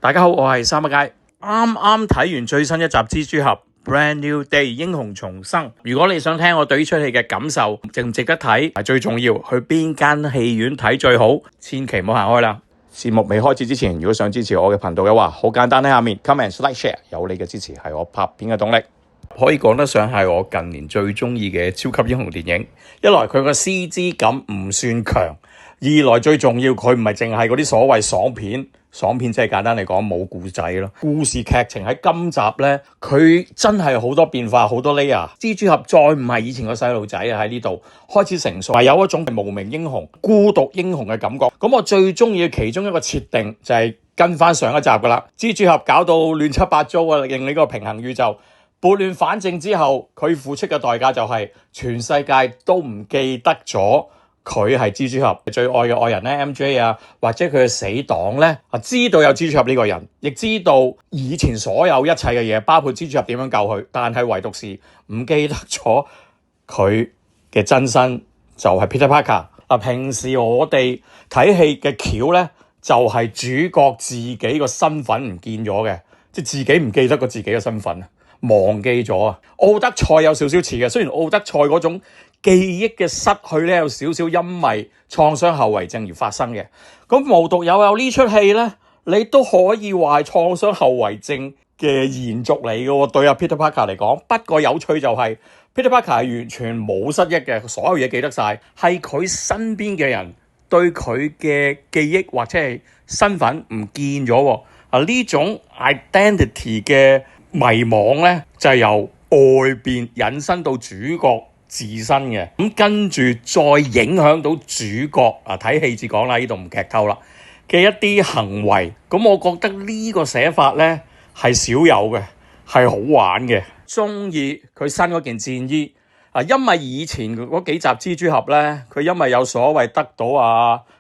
大家好，我係三一街。啱啱睇完最新一集蜘蛛俠 Brand New Day 英雄重生。如果你想聽我對呢出戲嘅感受，值唔值得睇，係最重要，去邊間戲院睇最好，千祈唔好行開啦。節目未開始之前，如果想支持我嘅頻道嘅話，好簡單，喺下面 comment、like、share， 有你嘅支持係我拍片嘅動力。可以講得上係我近年最中意嘅超級英雄電影。一來佢個 CG 感唔算強，二來最重要佢唔係淨係嗰啲所謂爽片。爽片即係簡單嚟講冇故仔咯，故事劇情喺今集呢，佢真係好多變化，好多 layer。蜘蛛俠再唔係以前個細路仔啊，喺呢度開始成熟，係有一種無名英雄、孤獨英雄嘅感覺。咁我最中意嘅其中一個設定就係跟翻上一集噶啦，蜘蛛俠搞到亂七八糟啊，令你個平衡宇宙撥亂反正之後，佢付出嘅代價就係全世界都唔記得咗佢係蜘蛛俠最愛嘅愛人咧 MJ 啊，或者佢嘅死黨咧知道有蜘蛛俠呢個人，亦知道以前所有一切嘅嘢，包括蜘蛛俠點樣救佢，但係唯獨是唔記得咗佢嘅真身就係 Peter Parker。平時我哋睇戲嘅橋咧，就係主角自己個身份唔見咗嘅，即係自己唔記得過自己嘅身份，忘記咗啊。奧德賽有少少似嘅，雖然奧德賽嗰種記憶嘅失去咧有少少因為創傷後遺症而發生嘅，咁無獨有呢出戲咧，你都可以話係創傷後遺症嘅延續嚟嘅喎，對阿 Peter Parker 嚟講。不過有趣就係 Peter Parker 係完全冇失憶嘅，所有嘢記得晒，係佢身邊嘅人對佢嘅記憶或者係身份唔見咗喎。呢種 identity 嘅迷惘咧，就係由外邊引申到主角自身嘅，咁跟住再影響到主角睇戲至講啦，呢度唔劇透啦嘅一啲行為。咁我覺得呢個寫法咧係少有嘅，係好玩嘅。中意佢新嗰件戰衣因為以前嗰幾集蜘蛛俠咧，佢因為有所謂得到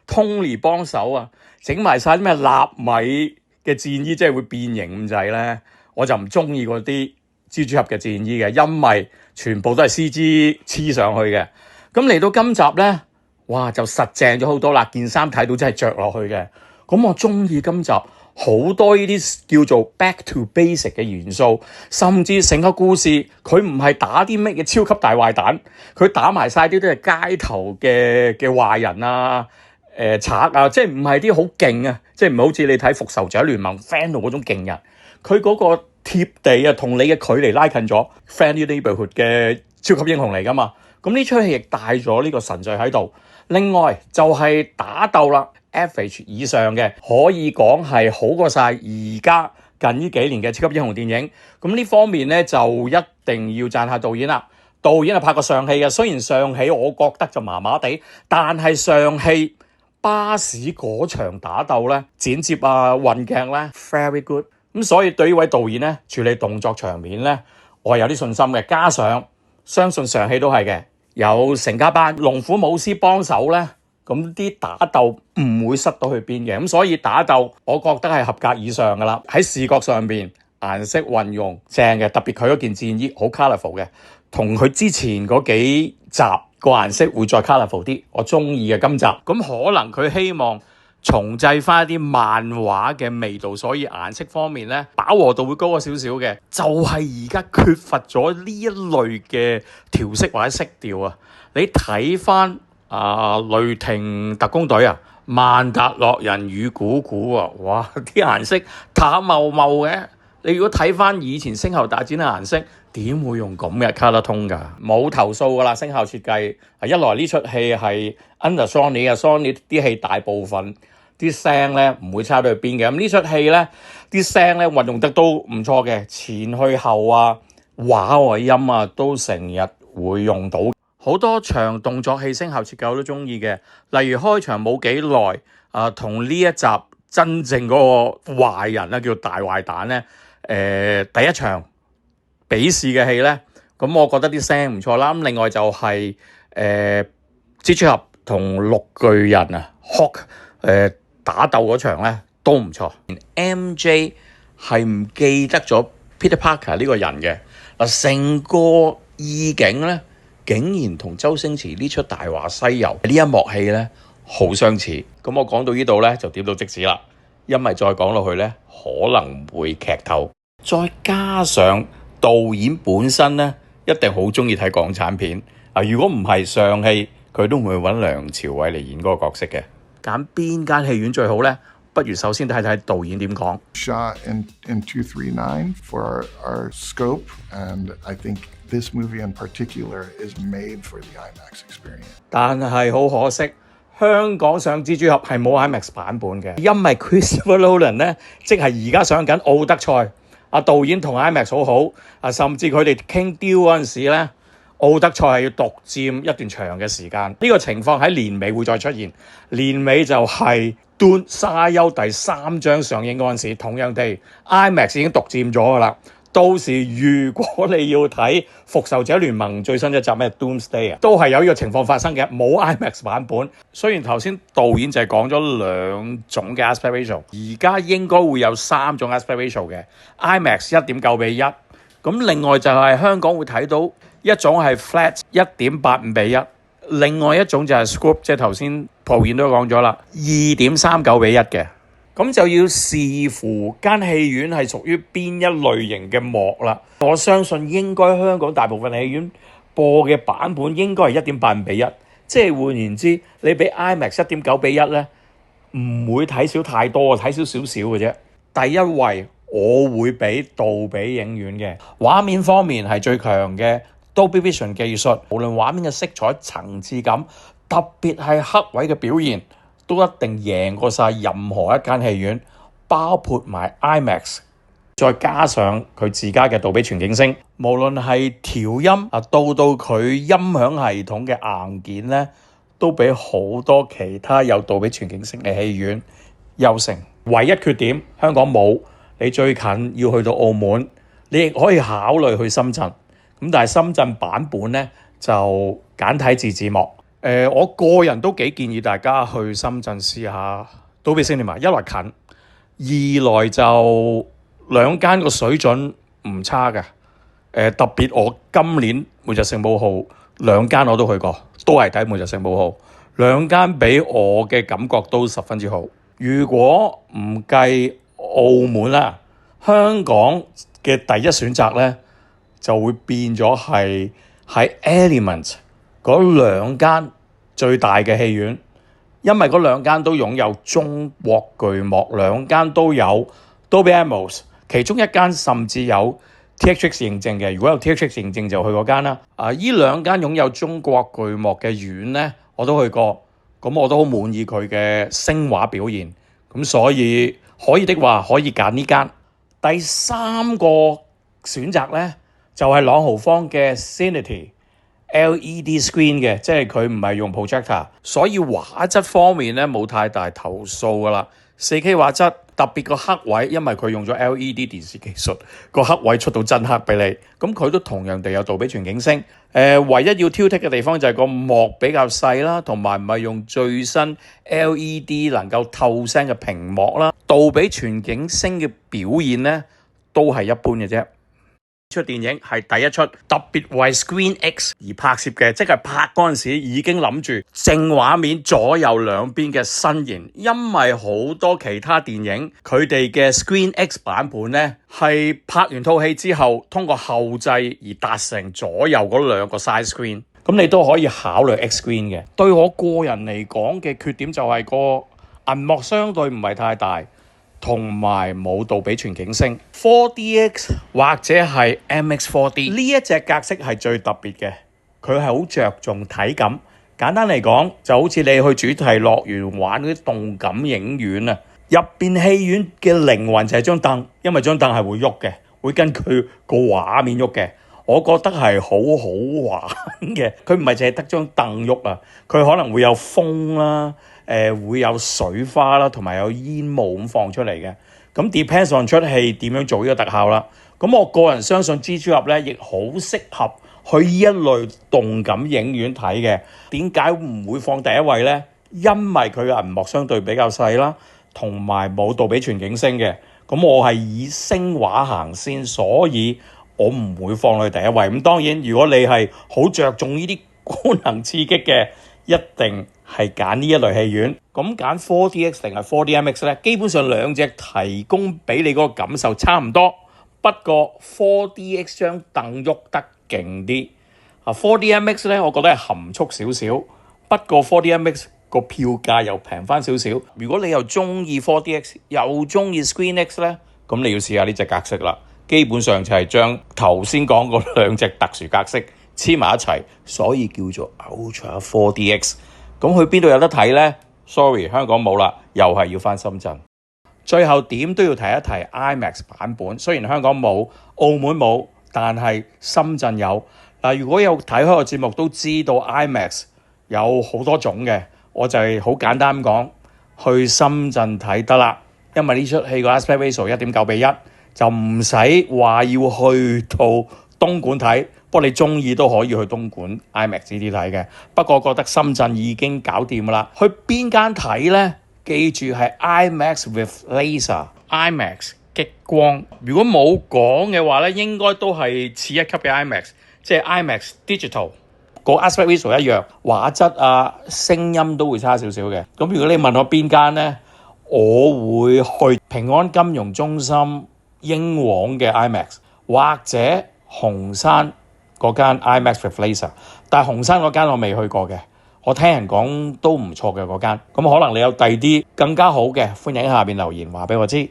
Tony 幫手整埋晒啲咩納米嘅戰衣，即係會變形咁滯咧，我就唔中意嗰啲蜘蛛俠嘅戰衣嘅，因為全部都係 CG 黐上去嘅。咁嚟到今集咧，哇就實正咗好多啦，件衫睇到真係着落去嘅。咁我中意今集好多呢啲叫做 back to basic 嘅元素，甚至成個故事佢唔係打啲咩嘅超級大壞蛋，佢打埋晒啲都係街頭嘅壞人賊即係唔係啲好勁啊，即係唔係好似你睇復仇者聯盟 Friendly 嗰種勁人，佢嗰個貼地同你嘅距離拉近咗 Friendly Neighborhood 嘅超級英雄嚟噶嘛。咁呢出戲亦帶咗呢個神髓喺度。另外就係打鬥啦，FH 以上嘅可以講係好過晒而家近呢幾年嘅超級英雄電影。咁呢方面咧就一定要讚下導演啦。導演係拍過上戲嘅，雖然上戲我覺得就麻麻地，但係上戲巴士嗰場打鬥咧，剪接運鏡咧 very good。咁所以對呢位導演咧處理動作場面咧，我係有啲信心嘅。加上相信上戲都係嘅，有成家班龍虎武師幫手咧，咁啲打鬥唔會失到去邊嘅。咁所以打鬥我覺得係合格以上噶啦。喺視覺上邊顏色運用正嘅，特別佢嗰件戰衣好 colourful 嘅，同佢之前嗰幾集個顏色會再 colourful 啲，我中意嘅今集。咁可能佢希望重製翻一啲漫畫嘅味道，所以顏色方面咧飽和度會高咗少少嘅。就係而家缺乏咗呢一類嘅調色或者色調啊。你睇翻雷霆特工隊曼達洛人與古古哇啲顏色淡茂茂嘅。你如果睇翻以前星球大戰嘅顏色，點會用咁嘅 color tone 㗎？冇投訴㗎啦，聲效設計。一來呢出戲係 under Sony 啲戲大部分啲聲咧唔會差到去邊嘅。咁呢出戲咧啲聲咧運用得都唔錯嘅，前去後畫外音都成日會用到。好多場動作戲聲效設計我都中意嘅，例如開場冇幾耐同呢一集真正嗰個壞人叫大壞蛋咧第一場比試嘅戲咧，咁我覺得啲聲唔錯啦。咁另外就係蜘蛛俠同綠巨人Hulk 打鬥嗰場咧都唔錯。MJ 係唔記得咗 Peter Parker 呢個人嘅成個意境咧，竟然同周星馳呢出《大話西遊》呢一幕戲咧好相似。咁我講到呢度咧就點到即止啦。因為再講落去呢，可能會劇透。再加上導演本身呢，一定好鍾意睇港產片。如果唔係上戲，佢都唔會揾梁朝偉嚟演嗰個角色嘅。揀邊間戲院最好呢？不如首先睇睇導演點講。Shot in 239 for our scope, and I think this movie in particular is made for the IMAX experience. 但係好可惜，香港上蜘蛛俠係冇 IMAX 版本嘅，因為 Christopher Nolan 呢，即係而家上緊奧德賽，導演同 IMAX 好好，甚至佢哋傾 deal 嗰陣時呢，奧德賽係要獨佔一段長嘅時間。呢個情況喺年尾會再出現，年尾就係Dune沙丘第3章上映嗰陣時，同樣地 IMAX 已經獨佔咗㗎啦。到時如果你要睇復仇者聯盟最新一集咩 Doomsday 都係有呢個情況發生嘅，冇 IMAX 版本。雖然頭先導演就係講咗2種嘅 aspect ratio， 而家應該會有3種 aspect ratio 嘅 IMAX 1.9:1，咁另外就係香港會睇到一種係 flat 1.85:1，另外一種就係 scope， 即係頭先導演都講咗啦，2.39:1嘅。咁就要視乎間戲院係屬於邊一類型嘅幕啦。我相信應該香港大部分戲院播嘅版本應該係1.85:1，即係換言之，你俾 IMAX 1.9:1咧，唔會睇少太多，睇少少嘅啫。第一位我會俾杜比影院嘅，畫面方面係最強嘅 Dolby Vision 技術，無論畫面嘅色彩、層次感，特別係黑位嘅表現，都一定贏過晒任何一間戲院，包括埋 IMAX， 再加上佢自家嘅杜比全景聲，無論係調音到佢音響系統嘅硬件咧，都比好多其他有杜比全景聲嘅戲院優勝。唯一缺點香港冇，你最近要去到澳門，你亦可以考慮去深圳，咁但係深圳版本咧就簡體字幕。我個人都幾建議大家去深圳試下Dolby Cinema，一來近，二來就兩間個水準唔差嘅。特別我今年末日聖母號兩間我都去過，都係睇末日聖母號，兩間俾我嘅感覺都十分之好。如果唔計澳門啦，香港嘅第一選擇咧就會變咗係喺 Element 嗰兩間最大嘅戲院，因為嗰兩間都擁有中國巨幕，兩間都有 Dolby Atmos， 其中一間甚至有 THX 認證嘅。如果有 THX 認證就去嗰間啦。呢兩間擁有中國巨幕嘅院咧，我都去過，咁我都好滿意佢嘅聲畫表現。咁所以可以的話，可以揀呢間。第三個選擇咧，就係朗豪坊嘅 Cinity LED screen 嘅，即係佢唔係用 projector， 所以畫質方面咧冇太大投訴噶啦。4K 畫質，特別個黑位，因為佢用咗 LED 電視技術，個黑位出到真黑俾你。咁佢都同樣地有杜比全景聲。唯一要挑剔嘅地方就係個幕比較細啦，同埋唔係用最新 LED 能夠透聲嘅屏幕啦。杜比全景聲嘅表現咧都係一般嘅啫。出電影係第一出特別為 Screen X 而拍攝嘅，即係拍嗰陣時已經諗住正畫面左右兩邊嘅伸延，因為好多其他電影佢哋嘅 Screen X 版本呢係拍完套戲之後通過後製而達成左右嗰兩個 side screen， 咁你都可以考慮 X screen 嘅。對我個人嚟講嘅缺點就係個銀幕相對唔係太大，同埋冇杜比全景聲 4DX 或者係 MX4D 呢一隻格式係最特別嘅，佢係好着重體感。簡單嚟講，就好似你去主題樂園玩嗰啲動感影院啊，入邊戲院嘅靈魂就係張凳，因為張凳係會喐嘅，會根據個畫面喐嘅。我覺得係好好玩嘅，佢唔係淨係得張凳喐啊，佢可能會有風啦。會有水花啦，同埋有煙霧咁放出嚟嘅。咁 depends on 出戲點樣做呢個特效啦。咁我個人相信蜘蛛俠咧，亦好適合去呢一類動感影院睇嘅。點解唔會放第一位咧？因為佢嘅銀幕相對比較細啦，同埋冇杜比全景聲嘅。咁我係以聲畫行先，所以我唔會放佢第一位。咁當然，如果你係好着重呢啲功能刺激嘅，一定係揀呢一類戲院。咁揀 4DX 定係 4DMX 咧？基本上兩隻提供俾你嗰個感受差唔多，不過 4DX 張凳喐得勁啲。4DMX 咧，我覺得係含蓄少少，不過 4DMX 個票價又平翻少少。如果你又中意 4DX 又中意 ScreenX 咧，咁你要試下呢隻格式啦。基本上就係將頭先講嗰兩隻特殊格式黐埋一齊，所以叫做 Ultra 4DX。咁去邊度有得睇呢？ Sorry， 香港冇啦，又係要返深圳。最後點都要提一提 IMAX 版本，雖然香港冇，澳門冇，但係深圳有。如果有睇開個節目都知道 IMAX 有好多種嘅，我就係好簡單講，去深圳睇得啦。因為呢出戲個 aspect ratio 1.9:1，就唔使話要去到東莞睇。不過你中意都可以去東莞 IMAX 呢啲睇嘅。不過我覺得深圳已經搞掂啦。去邊間睇呢？記住係 IMAX with laser，IMAX 激光。如果冇講嘅話呢，應該都係次一級嘅 IMAX，即係 IMAX Digital。個 aspect ratio 一樣，畫質啊、聲音都會差少少嘅。咁如果你問我邊間呢？我會去平安金融中心英皇嘅 IMAX， 或者紅山嗰間 IMAX with laser。但係紅山嗰間我未去過嘅，我聽人講都唔錯嘅嗰間。咁可能你有第二啲更加好嘅，歡迎喺下邊留言話俾我知。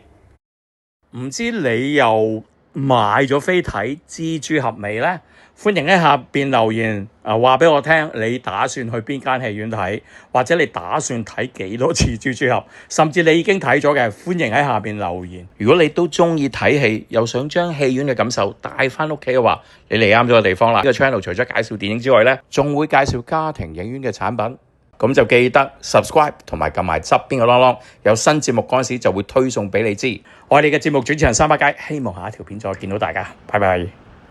唔知你又買咗飛睇蜘蛛俠未呢？歡迎喺下邊留言話俾我聽，你打算去邊間戲院睇，或者你打算睇幾多次蜘蛛俠，甚至你已經睇咗嘅，歡迎喺下邊留言。如果你都中意睇戲，又想將戲院嘅感受帶翻屋企嘅話，你嚟啱咗個地方啦。呢個 channel 除咗介紹電影之外呢，仲會介紹家庭影院嘅產品。咁就記得 subscribe 同埋撳埋側邊個啷啷，有新節目嗰陣時就會推送俾你知。我係你嘅節目主持人300佳，希望下一條片再見到大家，拜拜。